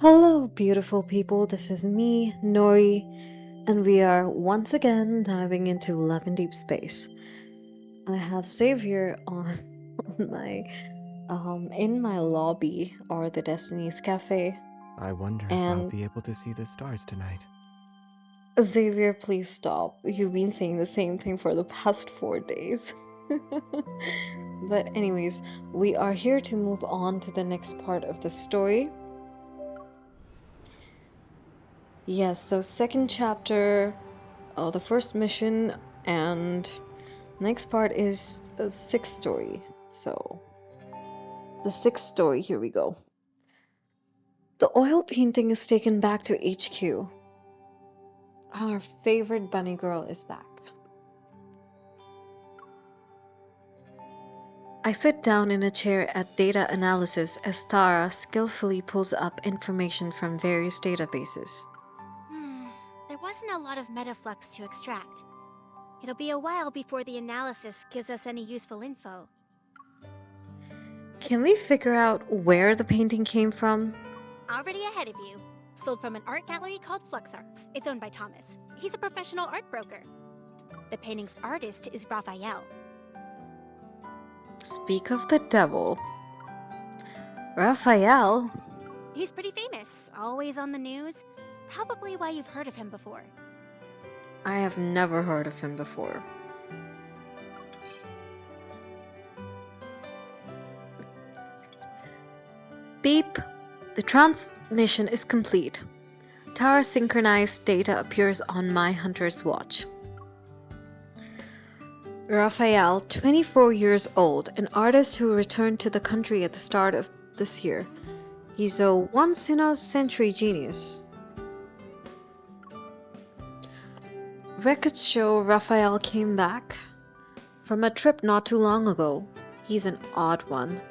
Hello, beautiful people. This is me, Nori, and we are once again diving into Love in Deep Space. I have Xavier on my in my lobby or the Destiny's Cafe, I wonder if I'll and be able to see the stars tonight. Xavier, please stop. You've been saying the same thing for the past 4 days. But anyways, we are here to move on to the next part of the story. Yes, so second chapter, the first mission, and next part is the sixth story. So, the sixth story, here we go. The oil painting is taken back to HQ. Our favorite bunny girl is back. I sit down in a chair at data analysis as Tara skillfully pulls up information from various databases. There wasn't a lot of metaflux to extract. It'll be a while before the analysis gives us any useful info. Can we figure out where the painting came from? Already ahead of you. Sold from an art gallery called Flux Arts. It's owned by Thomas. He's a professional art broker. The painting's artist is Rafayel. Speak of the devil. Raphael? He's pretty famous, always on the news. Probably why you've heard of him before. I have never heard of him before. Beep! The transmission is complete. Tara synchronized data appears on my hunter's watch. Raphael, 24 years old, an artist who returned to the country at the start of this year. He's a once-in-a-century genius. Records show Raphael came back from a trip not too long ago. He's an odd one.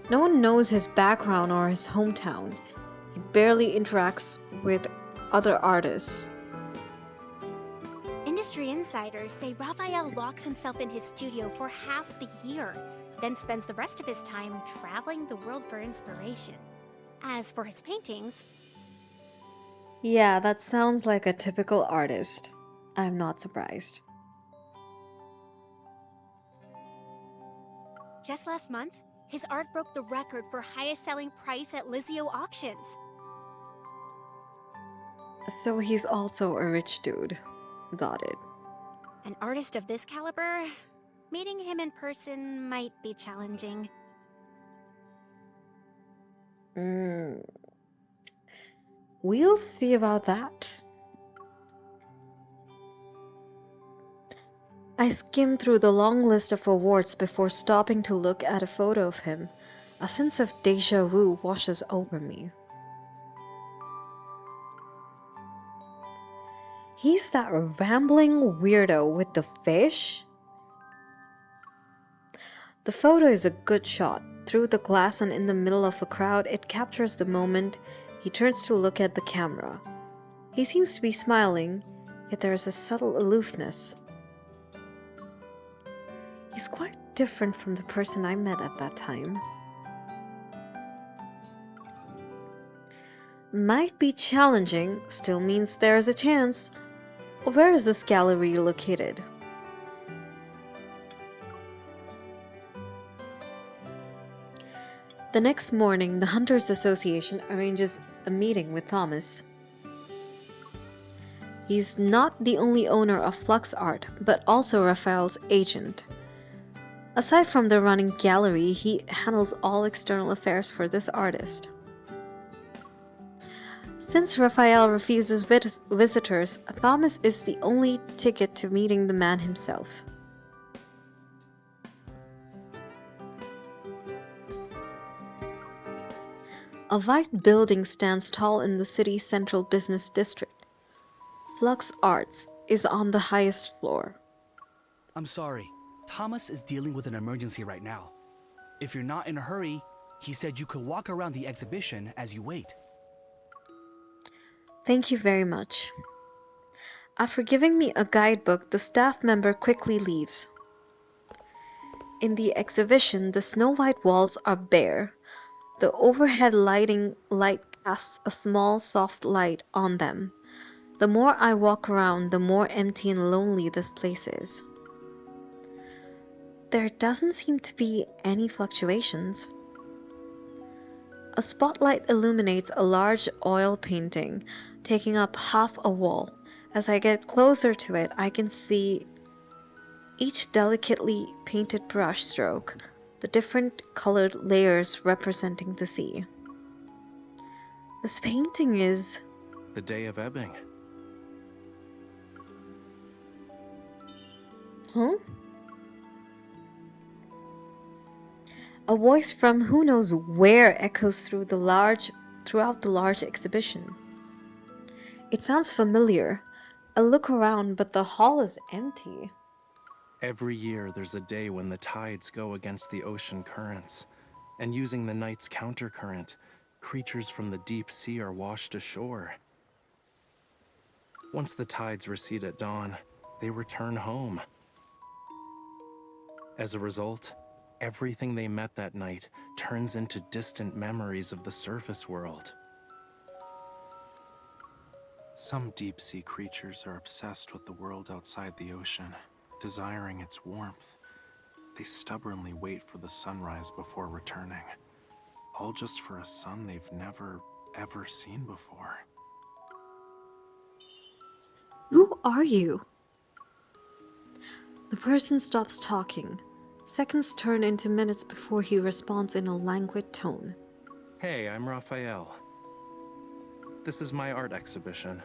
No one knows his background or his hometown. He barely interacts with other artists. Industry insiders say Raphael locks himself in his studio for half the year, then spends the rest of his time traveling the world for inspiration. As for his paintings, Yeah, that sounds like a typical artist. I'm not surprised. just last month, his art broke the record for highest selling price at Lizio auctions. So he's also a rich dude. Got it. An artist of this caliber, meeting him in person might be challenging. We'll see about that. I skim through the long list of awards before stopping to look at a photo of him. A sense of déjà vu washes over me. He's that rambling weirdo with the fish? The photo is a good shot. Through the glass and in the middle of a crowd, it captures the moment he turns to look at the camera. He seems to be smiling, yet there is a subtle aloofness. He's quite different from the person I met at that time. Might be challenging, still means there's a chance. Where is this gallery located? The next morning, the Hunters Association arranges a meeting with Thomas. He's not the only owner of Flux Art, but also Raphael's agent. Aside from the running gallery, he handles all external affairs for this artist. Since Raphael refuses visitors, Thomas is the only ticket to meeting the man himself. A white building stands tall in the city's central business district. Flux Arts is on the highest floor. I'm sorry. Thomas is dealing with an emergency right now. If you're not in a hurry, he said you could walk around the exhibition as you wait. Thank you very much. After giving me a guidebook, the staff member quickly leaves. In the exhibition, the snow-white walls are bare. The overhead light casts a small soft light on them. The more I walk around, the more empty and lonely this place is. There doesn't seem to be any fluctuations. A spotlight illuminates a large oil painting, taking up half a wall. As I get closer to it, I can see each delicately painted brushstroke, the different colored layers representing the sea. This painting is... The Day of Ebbing. Huh? A voice from who knows where echoes throughout the large exhibition. It sounds familiar. I look around, but the hall is empty. Every year there's a day when the tides go against the ocean currents, and using the night's countercurrent, creatures from the deep sea are washed ashore. Once the tides recede at dawn, they return home. As a result, everything they met that night turns into distant memories of the surface world. Some deep-sea creatures are obsessed with the world outside the ocean, desiring its warmth. They stubbornly wait for the sunrise before returning, all just for a sun they've never, ever seen before. Who are you? The person stops talking. Seconds turn into minutes before he responds in a languid tone. Hey, I'm Rafayel. This is my art exhibition.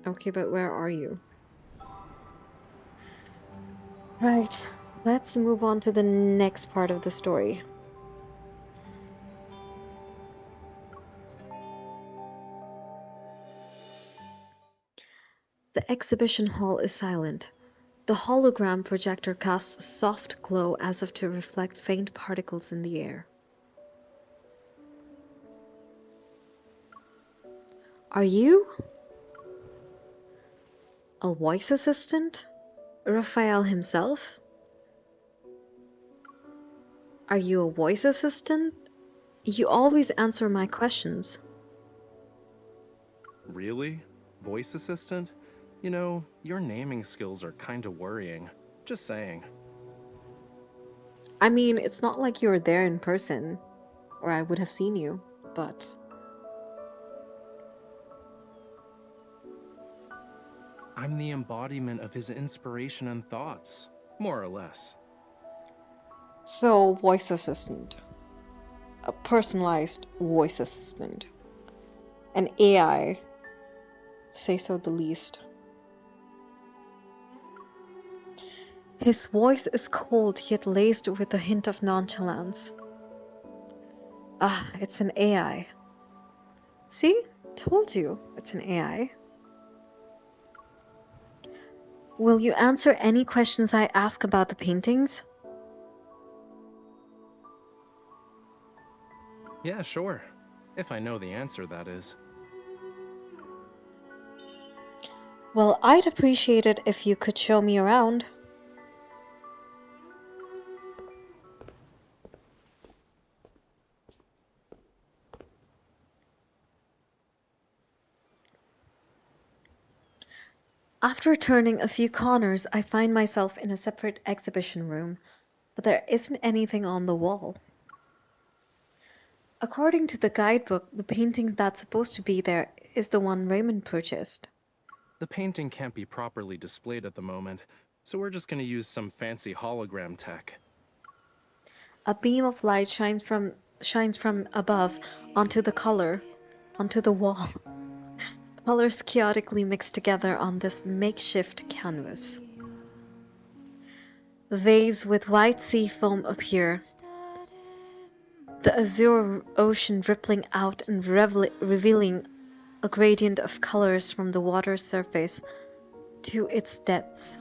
Okay, but where are you? Right, let's move on to the next part of the story. The exhibition hall is silent. The hologram projector casts a soft glow as if to reflect faint particles in the air. Are you a voice assistant? Raphael himself? Are you a voice assistant? You always answer my questions. Really? Voice assistant? You know, your naming skills are kinda worrying. Just saying. I mean, it's not like you were there in person, or I would have seen you, but... I'm the embodiment of his inspiration and thoughts, more or less. So, voice assistant. A personalized voice assistant. An AI, to say so the least. His voice is cold yet laced with a hint of nonchalance. Ah, it's an AI. See? Told you, it's an AI. Will you answer any questions I ask about the paintings? Yeah, sure. If I know the answer, that is. Well, I'd appreciate it if you could show me around. After turning a few corners, I find myself in a separate exhibition room, but there isn't anything on the wall. According to the guidebook, the painting that's supposed to be there is the one Raymond purchased. The painting can't be properly displayed at the moment, so we're just gonna use some fancy hologram tech. A beam of light shines from above onto the wall. Colors chaotically mixed together on this makeshift canvas. Waves with white sea foam appear, the azure ocean rippling out and revealing a gradient of colors from the water's surface to its depths.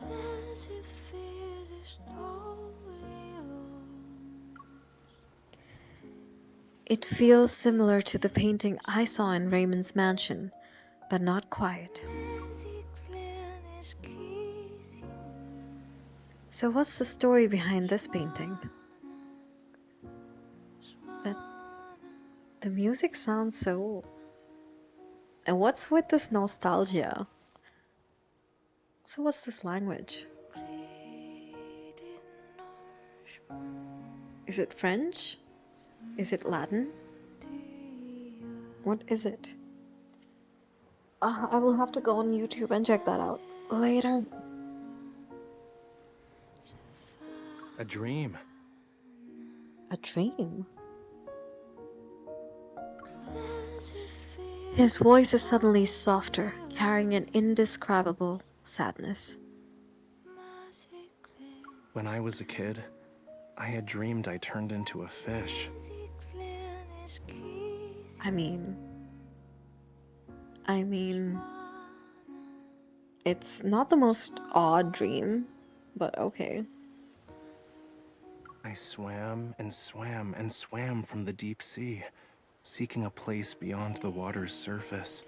It feels similar to the painting I saw in Raymond's mansion, but not quite. So what's the story behind this painting? That the music sounds so... And what's with this nostalgia? So what's this language? Is it French? Is it Latin? What is it? I will have to go on YouTube and check that out later. A dream. A dream? His voice is suddenly softer, carrying an indescribable sadness. When I was a kid, I had dreamed I turned into a fish. I mean, it's not the most odd dream, but okay. I swam and swam and swam from the deep sea, seeking a place beyond the water's surface,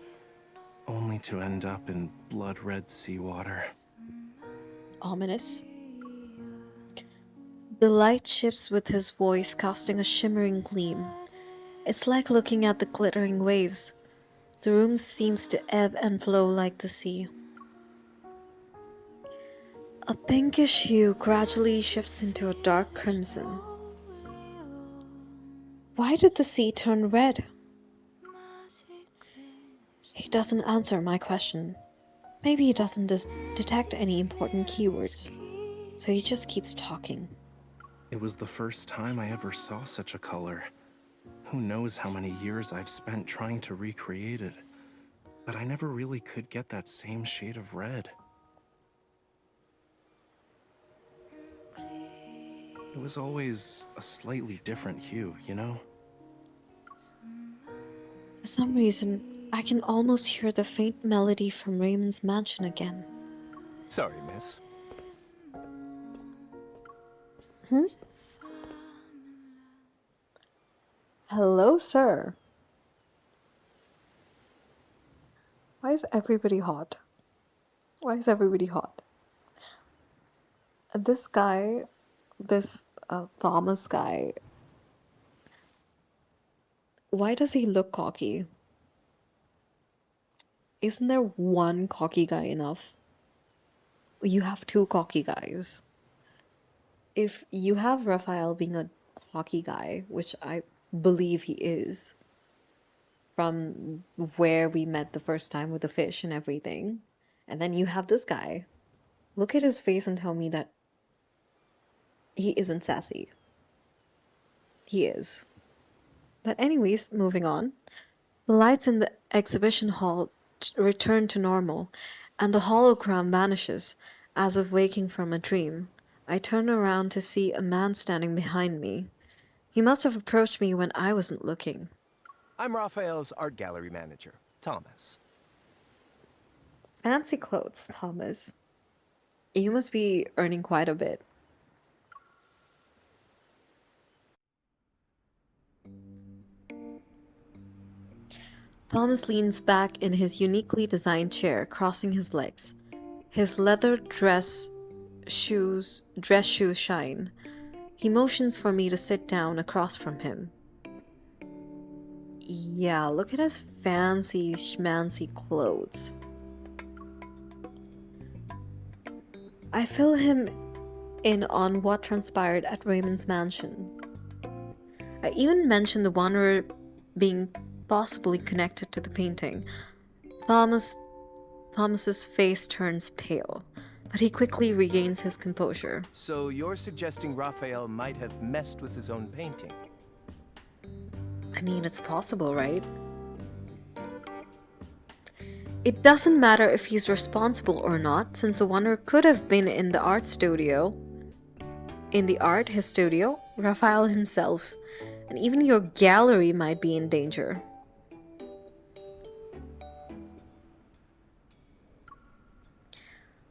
only to end up in blood-red seawater. Ominous. The light shifts with his voice, casting a shimmering gleam. It's like looking at the glittering waves. The room seems to ebb and flow like the sea. A pinkish hue gradually shifts into a dark crimson. Why did the sea turn red? He doesn't answer my question. Maybe he doesn't detect any important keywords, so he just keeps talking. It was the first time I ever saw such a color. Who knows how many years I've spent trying to recreate it, but I never really could get that same shade of red. It was always a slightly different hue, you know? For some reason, I can almost hear the faint melody from Raymond's mansion again. Sorry, miss. Hello, sir. Why is everybody hot? Why is everybody hot? This guy, this Thomas guy, why does he look cocky? Isn't there one cocky guy enough? You have two cocky guys. If you have Raphael being a cocky guy, which I believe he is, from where we met the first time with the fish and everything, and then you have this guy, look at his face and tell me that he isn't sassy. He is. But anyways, moving on. The lights in the exhibition hall return to normal, and the hologram vanishes, as if waking from a dream. I turn around to see a man standing behind me. He must have approached me when I wasn't looking. I'm Raphael's art gallery manager, Thomas. Fancy clothes, Thomas. You must be earning quite a bit. Thomas leans back in his uniquely designed chair, crossing his legs. His leather dress shoes shine. He motions for me to sit down across from him. Yeah, look at his fancy schmancy clothes. I fill him in on what transpired at Raymond's mansion. I even mention the wanderer being possibly connected to the painting. Thomas's face turns pale, but he quickly regains his composure. So you're suggesting Raphael might have messed with his own painting? I mean, it's possible, right? It doesn't matter if he's responsible or not, since the wanderer could have been in the art studio. His studio, Raphael himself, and even your gallery might be in danger.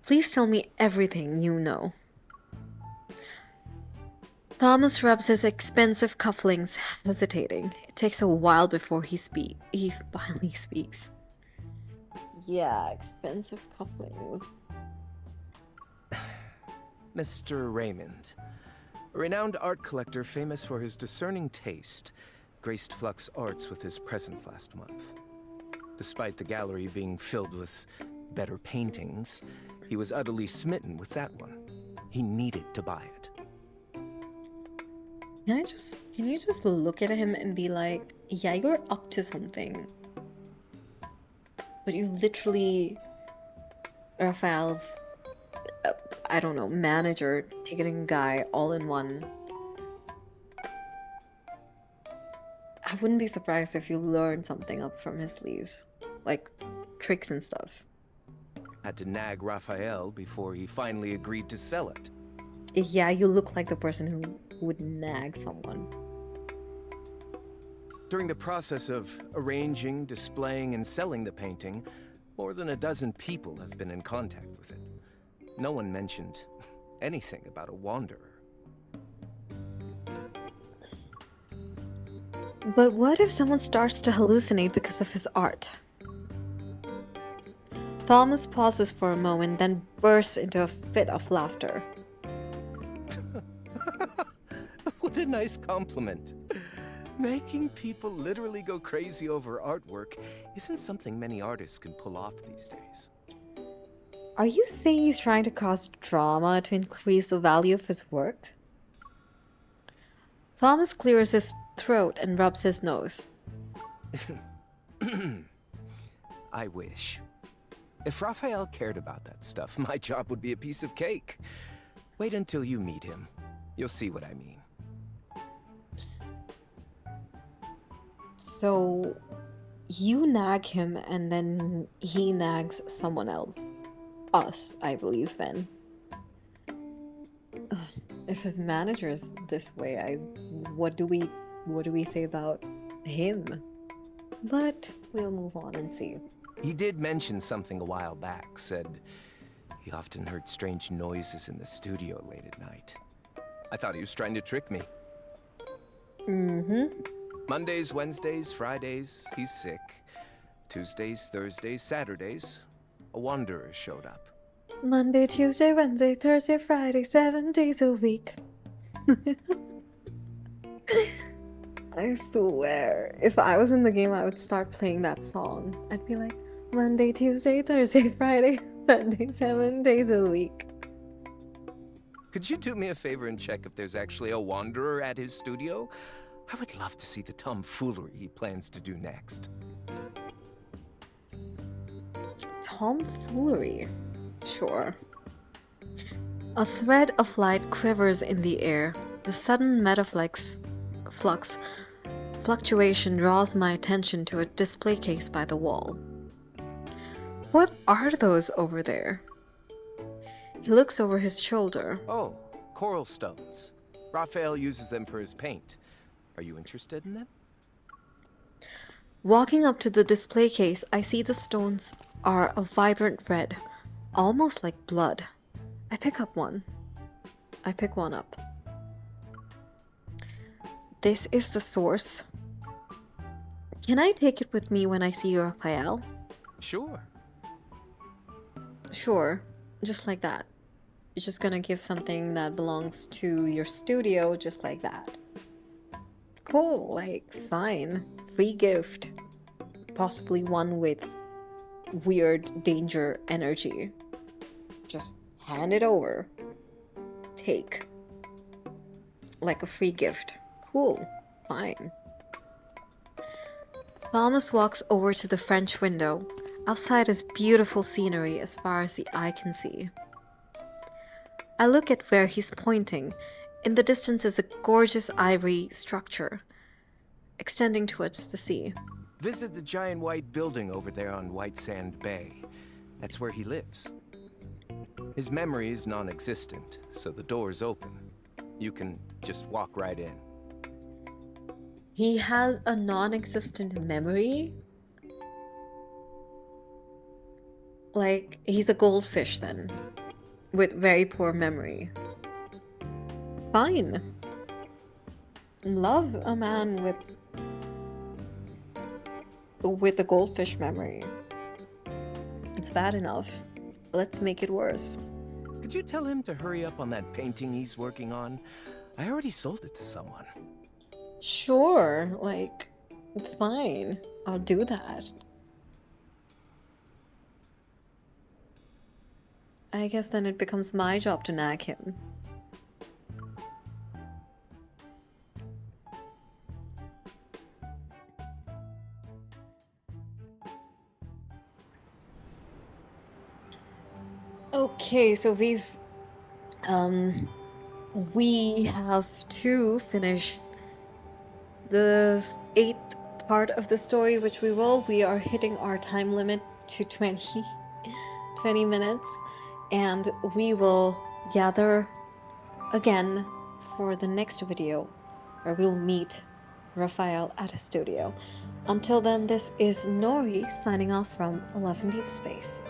Please tell me everything you know. Thomas rubs his expensive cufflinks, hesitating. It takes a while before he finally speaks. Yeah, expensive cufflinks. Mr. Raymond, a renowned art collector famous for his discerning taste, graced Flux Arts with his presence last month. Despite the gallery being filled with better paintings, he was utterly smitten with that one. He needed to buy it. Can you just look at him and be like, yeah, you're up to something. But you literally, Raphael's, I don't know, manager, ticketing guy, all in one. I wouldn't be surprised if you learned something up from his sleeves. Like, tricks and stuff. Had to nag Rafayel before he finally agreed to sell it. Yeah, you look like the person who would nag someone. During the process of arranging, displaying, and selling the painting, more than a dozen people have been in contact with it. No one mentioned anything about a wanderer. But what if someone starts to hallucinate because of his art? Thomas pauses for a moment, then bursts into a fit of laughter. What a nice compliment. Making people literally go crazy over artwork isn't something many artists can pull off these days. Are you saying he's trying to cause drama to increase the value of his work? Thomas clears his throat and rubs his nose. I wish. If Raphael cared about that stuff, my job would be a piece of cake. Wait until you meet him. You'll see what I mean. So, you nag him and then he nags someone else. Us, I believe, then. Ugh, if his manager is this way, what do we say about him? But we'll move on and see. He did mention something a while back, said he often heard strange noises in the studio late at night. I thought he was trying to trick me. Mm-hmm. Mondays, Wednesdays, Fridays, he's sick. Tuesdays, Thursdays, Saturdays, a wanderer showed up. Monday, Tuesday, Wednesday, Thursday, Friday, 7 days a week. I swear, if I was in the game, I would start playing that song. I'd be like, Monday, Tuesday, Thursday, Friday, Sunday, 7 days a week. Could you do me a favor and check if there's actually a wanderer at his studio? I would love to see the tomfoolery he plans to do next. Tomfoolery? Sure. A thread of light quivers in the air. The sudden fluctuation draws my attention to a display case by the wall. What are those over there? He looks over his shoulder. Oh, coral stones. Raphael uses them for his paint. Are you interested in them? Walking up to the display case, I see the stones are a vibrant red, almost like blood. I pick up one. I pick one up. This is the source. Can I take it with me when I see Rafayel? Sure. Sure, just like that. You're just gonna give something that belongs to your studio just like that. Cool, like, fine. Free gift. Possibly one with weird danger energy. Just hand it over. Take. Like a free gift. Cool, fine. Thomas walks over to the French window. Outside is beautiful scenery as far as the eye can see. I look at where he's pointing. In the distance is a gorgeous ivory structure, extending towards the sea. Visit the giant white building over there on White Sand Bay. That's where he lives. His memory is non-existent, so the door's open. You can just walk right in. He has a non-existent memory? Like, he's a goldfish then, with very poor memory. Fine. Love a man with a goldfish memory. It's bad enough. Let's make it worse. Could you tell him to hurry up on that painting he's working on? I already sold it to someone. Sure, like, fine. I'll do that. I guess then it becomes my job to nag him. Okay, so we have to finish the 8th part of the story, which we will. We are hitting our time limit to 20 minutes, and we will gather again for the next video where we'll meet Rafayel at his studio. Until then, this is Nori signing off from 11 Deep Space.